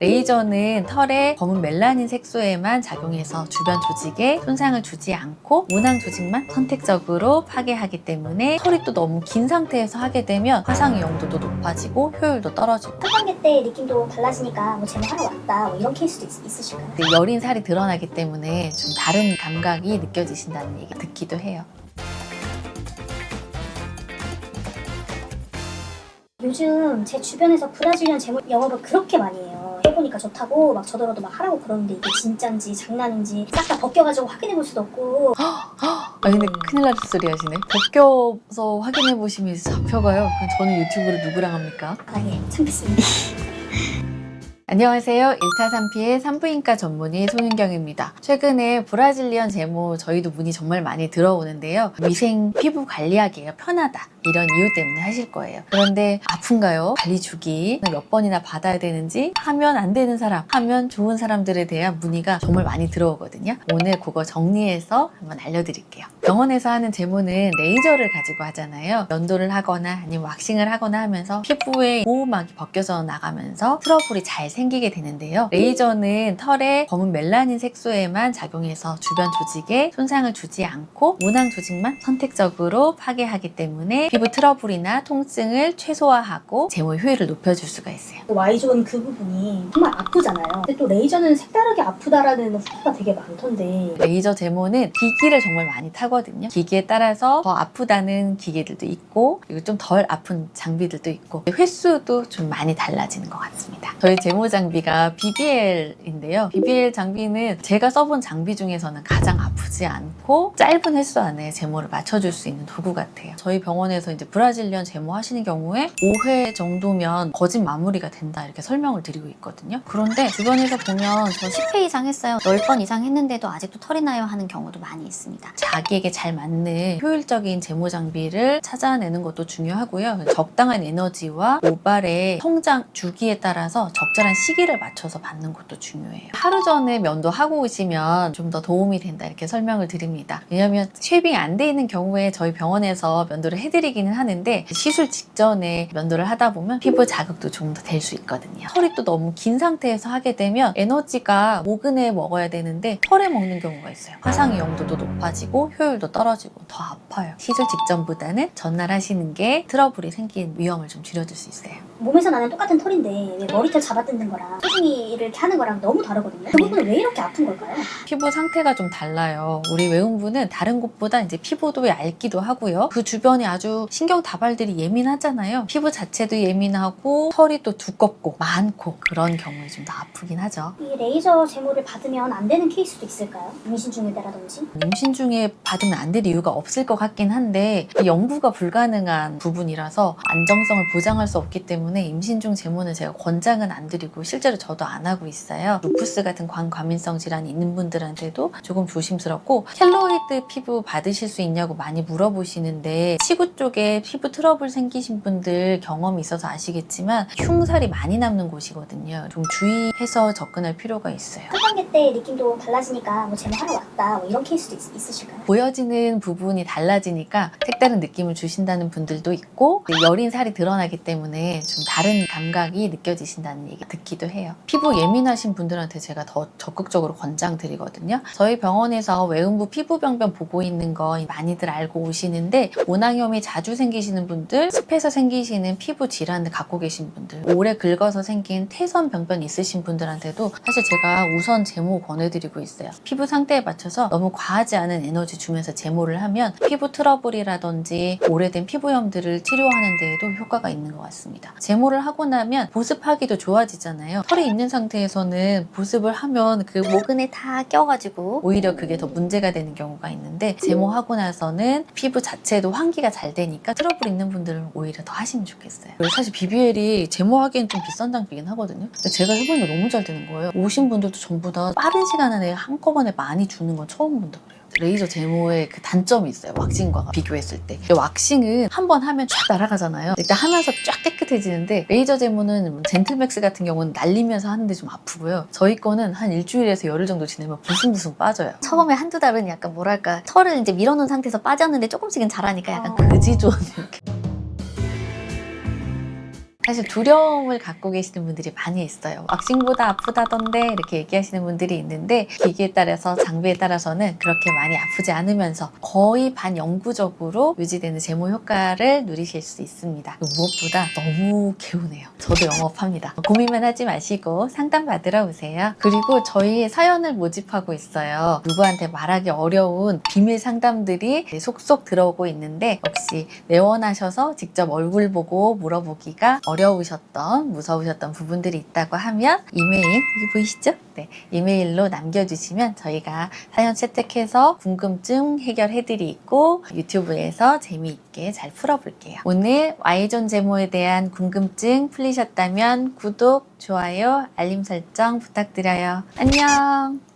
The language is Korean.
레이저는 털에 검은 멜라닌 색소에만 작용해서 주변 조직에 손상을 주지 않고 모낭 조직만 선택적으로 파괴하기 때문에 털이 또 너무 긴 상태에서 하게 되면 화상 위험도도 높아지고 효율도 떨어지고, 첫 단계 때 느낌도 달라지니까 뭐 제모하러 왔다 뭐 이런 케이스도 있으실까요? 여린 살이 드러나기 때문에 좀 다른 감각이 느껴지신다는 얘기 듣기도 해요. 요즘 제 주변에서 브라질리언 제모 영업을 그렇게 많이 해요. 해보니까 좋다고 막 저더러도 막 하라고 그러는데 이게 진짠지 장난인지 싹 다 벗겨가지고 확인해볼 수도 없고. 아니 근데 큰일 날 소리 하시네. 벗겨서 확인해 보시면 잡혀가요. 그럼 저는 유튜브를 누구랑 합니까? 예, 참겠습니다. 안녕하세요. 1타3피의 산부인과 전문의 손윤경입니다. 최근에 브라질리언 제모 저희도 문의 정말 많이 들어오는데요. 위생 피부 관리하기가 편하다, 이런 이유 때문에 하실 거예요. 그런데 아픈가요? 관리 주기 몇 번이나 받아야 되는지, 하면 안 되는 사람, 하면 좋은 사람들에 대한 문의가 정말 많이 들어오거든요. 오늘 그거 정리해서 한번 알려드릴게요. 병원에서 하는 제모는 레이저를 가지고 하잖아요. 면도를 하거나 아니면 왁싱을 하거나 하면서 피부에 보호막이 벗겨져 나가면서 트러블이 잘 생기게 되는데요. 레이저는 털에 검은 멜라닌 색소에만 작용해서 주변 조직에 손상을 주지 않고 모낭 조직만 선택적으로 파괴하기 때문에 피부 트러블이나 통증을 최소화하고 제모 효율을 높여줄 수가 있어요. Y존 그 부분이 정말 아프잖아요. 근데 또 레이저는 색다르게 아프다라는 후기가 되게 많던데. 레이저 제모는 기기를 정말 많이 타거든요. 기기에 따라서 더 아프다는 기계들도 있고, 그리고 좀 덜 아픈 장비들도 있고, 횟수도 좀 많이 달라지는 것 같습니다. 저희 제모 장비가 BBL인데요. BBL 장비는 제가 써본 장비 중에서는 가장 아프지 않고 짧은 횟수 안에 제모를 맞춰줄 수 있는 도구 같아요. 저희 병원에서 이제 브라질리언 제모 하시는 경우에 5회 정도면 거진 마무리가 된다, 이렇게 설명을 드리고 있거든요. 그런데 주변에서 보면 저 10회 이상 했어요. 10번 이상 했는데도 아직도 털이 나요 하는 경우도 많이 있습니다. 자기에게 잘 맞는 효율적인 제모 장비를 찾아내는 것도 중요하고요. 적당한 에너지와 모발의 성장 주기에 따라서 적절한 시기를 맞춰서 받는 것도 중요해요. 하루 전에 면도하고 오시면 좀 더 도움이 된다, 이렇게 설명을 드립니다. 왜냐하면 쉐이빙이 안 돼 있는 경우에 저희 병원에서 면도를 해드리기는 하는데, 시술 직전에 면도를 하다 보면 피부 자극도 좀 더 될 수 있거든요. 털이 또 너무 긴 상태에서 하게 되면 에너지가 모근에 먹어야 되는데 털에 먹는 경우가 있어요. 화상 위험도도 높아지고 효율도 떨어지고 더 아파요. 시술 직전보다는 전날 하시는 게 트러블이 생긴 위험을 좀 줄여줄 수 있어요. 몸에서 나는 똑같은 털인데 왜 머리털 잡아뜯는 거랑 소중이를 이렇게 하는 거랑 너무 다르거든요. 그 부분은 왜 이렇게 아픈 걸까요? 피부 상태가 좀 달라요. 우리 외음부는 다른 곳보다 이제 피부도 얇기도 하고요. 그 주변에 아주 신경 다발들이 예민하잖아요. 피부 자체도 예민하고 털이 또 두껍고 많고, 그런 경우에 좀 더 아프긴 하죠. 이 레이저 제모를 받으면 안 되는 케이스도 있을까요? 임신 중에라든지. 임신 중에 받으면 안 될 이유가 없을 것 같긴 한데, 연구가 불가능한 부분이라서 안정성을 보장할 수 없기 때문에 임신 중 제모는 제가 권장은 안 드리고 실제로 저도 안 하고 있어요. 루푸스 같은 광과민성 질환이 있는 분들한테도 조금 조심스럽고, 켈로이드 피부 받으실 수 있냐고 많이 물어보시는데, 치구 쪽에 피부 트러블 생기신 분들 경험이 있어서 아시겠지만 흉살이 많이 남는 곳이거든요. 좀 주의해서 접근할 필요가 있어요. 첫 단계 때 느낌도 달라지니까 뭐 제모하러 왔다 뭐 이런 케이스도 있으실까요? 보여지는 부분이 달라지니까 색다른 느낌을 주신다는 분들도 있고, 여린 살이 드러나기 때문에 좀 다른 감각이 느껴지신다는 얘기 듣기도 해요. 피부 예민하신 분들한테 제가 더 적극적으로 권장드리거든요. 저희 병원에서 외음부 피부병변 보고 있는 거 많이들 알고 오시는데, 모낭염이 자주 생기시는 분들, 습해서 생기시는 피부 질환을 갖고 계신 분들, 오래 긁어서 생긴 태선 병변 있으신 분들한테도 사실 제가 우선 제모 권해드리고 있어요. 피부 상태에 맞춰서 너무 과하지 않은 에너지 주면서 제모를 하면 피부 트러블이라든지 오래된 피부염들을 치료하는 데에도 효과가 있는 것 같습니다. 제모를 하고 나면 보습하기도 좋아지잖아요. 털이 있는 상태에서는 보습을 하면 그 모근에 다 껴가지고 오히려 그게 더 문제가 되는 경우가 있는데, 제모하고 나서는 피부 자체도 환기가 잘 되니까 트러블 있는 분들은 오히려 더 하시면 좋겠어요. 그리고 사실 BBL이 제모하기엔 좀 비싼 장비긴 하거든요. 근데 제가 해보니까 너무 잘 되는 거예요. 오신 분들도 전부 다 빠른 시간 안에 한꺼번에 많이 주는 건 처음 본다 그래요. 레이저 제모의 그 단점이 있어요. 왁싱과 비교했을 때. 왁싱은 한 번 하면 쫙 날아가잖아요. 일단 하면서 쫙 깨끗해지는데, 레이저 제모는 젠틀맥스 같은 경우는 날리면서 하는데 좀 아프고요. 저희 거는 한 일주일에서 열흘 정도 지내면 부숭부숭 빠져요. 처음에 한두 달은 약간 뭐랄까 털을 이제 밀어놓은 상태에서 빠졌는데 조금씩은 자라니까 약간 그지 좋은 이렇게. 사실 두려움을 갖고 계시는 분들이 많이 있어요. 왁싱보다 아프다던데 이렇게 얘기하시는 분들이 있는데 기기에 따라서 장비에 따라서는 그렇게 많이 아프지 않으면서 거의 반영구적으로 유지되는 제모 효과를 누리실 수 있습니다. 무엇보다 너무 개운해요. 저도 영업합니다. 고민만 하지 마시고 상담 받으러 오세요. 그리고 저희 사연을 모집하고 있어요. 누구한테 말하기 어려운 비밀 상담들이 속속 들어오고 있는데 혹시 내원하셔서 직접 얼굴 보고 물어보기가 어려우셨던 무서우셨던 부분들이 있다고 하면 이메일 여기 보이시죠? 네, 이메일로 남겨주시면 저희가 사연 채택해서 궁금증 해결해드리고 유튜브에서 재미있게 잘 풀어볼게요. 오늘 Y존 제모에 대한 궁금증 풀리셨다면 구독, 좋아요, 알림 설정 부탁드려요. 안녕!